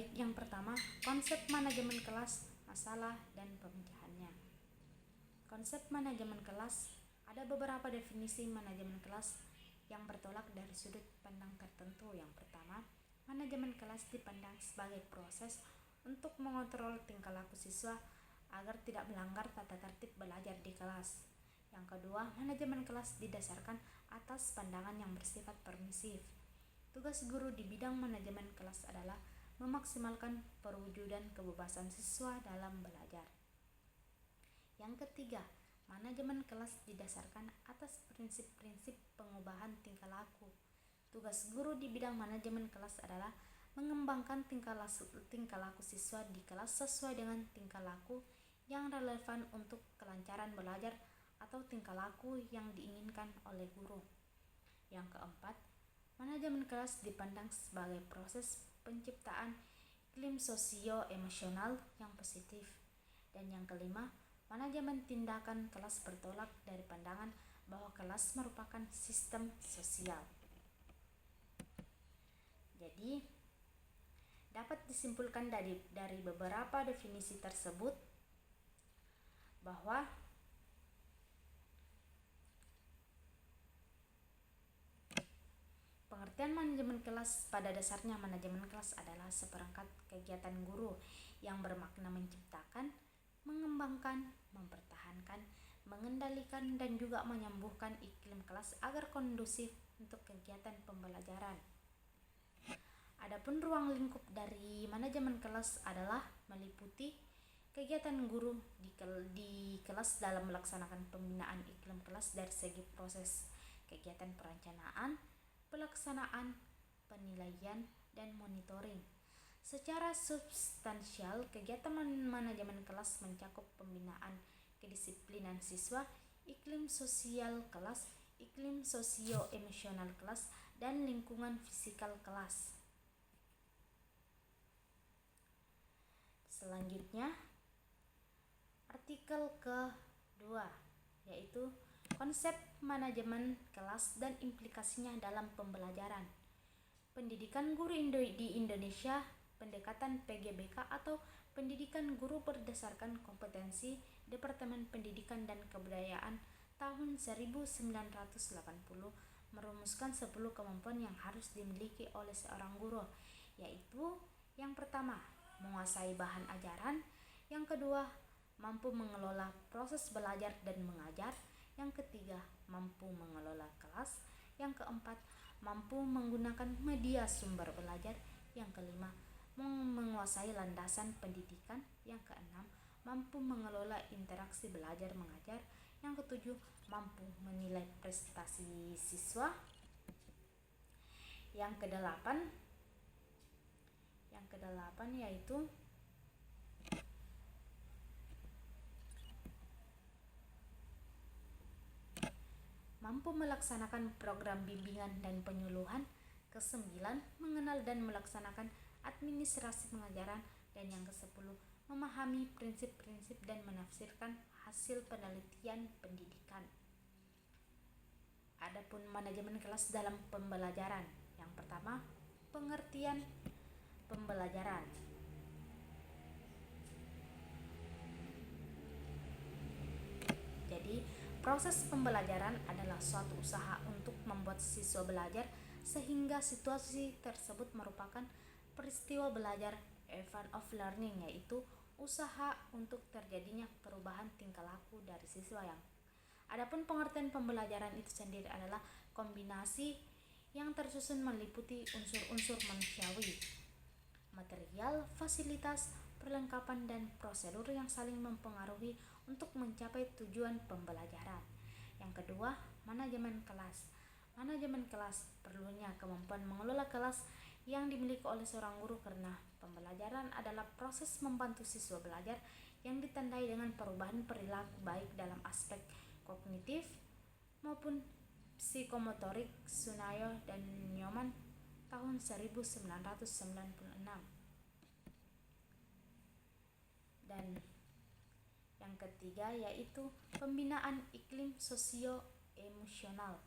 Baik, yang pertama, konsep manajemen kelas, masalah dan pemecahannya. Konsep manajemen kelas, ada beberapa definisi manajemen kelas yang bertolak dari sudut pandang tertentu. Yang pertama, manajemen kelas dipandang sebagai proses untuk mengontrol tingkah laku siswa agar tidak melanggar tata tertib belajar di kelas. Yang kedua, manajemen kelas didasarkan atas pandangan yang bersifat permisif. Tugas guru di bidang manajemen kelas adalah memaksimalkan perwujudan kebebasan siswa dalam belajar. Yang ketiga, manajemen kelas didasarkan atas prinsip-prinsip pengubahan tingkah laku. Tugas guru di bidang manajemen kelas adalah mengembangkan tingkah laku siswa di kelas sesuai dengan tingkah laku yang relevan untuk kelancaran belajar atau tingkah laku yang diinginkan oleh guru. Yang keempat, manajemen kelas dipandang sebagai proses penciptaan iklim sosio-emosional yang positif. Dan yang kelima, manajemen tindakan kelas bertolak dari pandangan bahwa kelas merupakan sistem sosial. Jadi, dapat disimpulkan dari beberapa definisi tersebut bahwa pengertian manajemen kelas, pada dasarnya manajemen kelas adalah seperangkat kegiatan guru yang bermakna menciptakan, mengembangkan, mempertahankan, mengendalikan, dan juga menyembuhkan iklim kelas agar kondusif untuk kegiatan pembelajaran. Adapun ruang lingkup dari manajemen kelas adalah meliputi kegiatan guru di kelas dalam melaksanakan pembinaan iklim kelas dari segi proses kegiatan perencanaan, pelaksanaan, penilaian, dan monitoring. Secara substansial, kegiatan manajemen kelas mencakup pembinaan kedisiplinan siswa, iklim sosial kelas, iklim sosio-emosional kelas, dan lingkungan fisikal kelas. Selanjutnya, artikel kedua, yaitu konsep manajemen kelas dan implikasinya dalam pembelajaran. Pendidikan guru di Indonesia, pendekatan PGBK atau pendidikan guru berdasarkan kompetensi Departemen Pendidikan dan Kebudayaan tahun 1980 merumuskan 10 kemampuan yang harus dimiliki oleh seorang guru, yaitu yang pertama, menguasai bahan ajaran, yang kedua, mampu mengelola proses belajar dan mengajar, yang ketiga, mampu mengelola kelas, yang keempat, mampu menggunakan media sumber belajar, yang kelima, menguasai landasan pendidikan, yang keenam, mampu mengelola interaksi belajar mengajar, yang ketujuh, mampu menilai prestasi siswa, yang kedelapan yaitu mampu melaksanakan program bimbingan dan penyuluhan, kesembilan, mengenal dan melaksanakan administrasi pengajaran, dan yang kesepuluh, memahami prinsip-prinsip dan menafsirkan hasil penelitian pendidikan. Adapun manajemen kelas dalam pembelajaran, yang pertama, pengertian pembelajaran. Jadi, proses pembelajaran adalah suatu usaha untuk membuat siswa belajar sehingga situasi tersebut merupakan peristiwa belajar, event of learning, yaitu usaha untuk terjadinya perubahan tingkah laku dari siswa yang. Adapun pengertian pembelajaran itu sendiri adalah kombinasi yang tersusun meliputi unsur-unsur manusiawi, material, fasilitas, perlengkapan, dan prosedur yang saling mempengaruhi untuk mencapai tujuan pembelajaran. Yang kedua, manajemen kelas. Manajemen kelas perlunya kemampuan mengelola kelas yang dimiliki oleh seorang guru karena pembelajaran adalah proses membantu siswa belajar yang ditandai dengan perubahan perilaku baik dalam aspek kognitif maupun psikomotorik. Sunayo dan Nyoman tahun 1996. Dan yang ketiga yaitu pembinaan iklim sosio-emosional.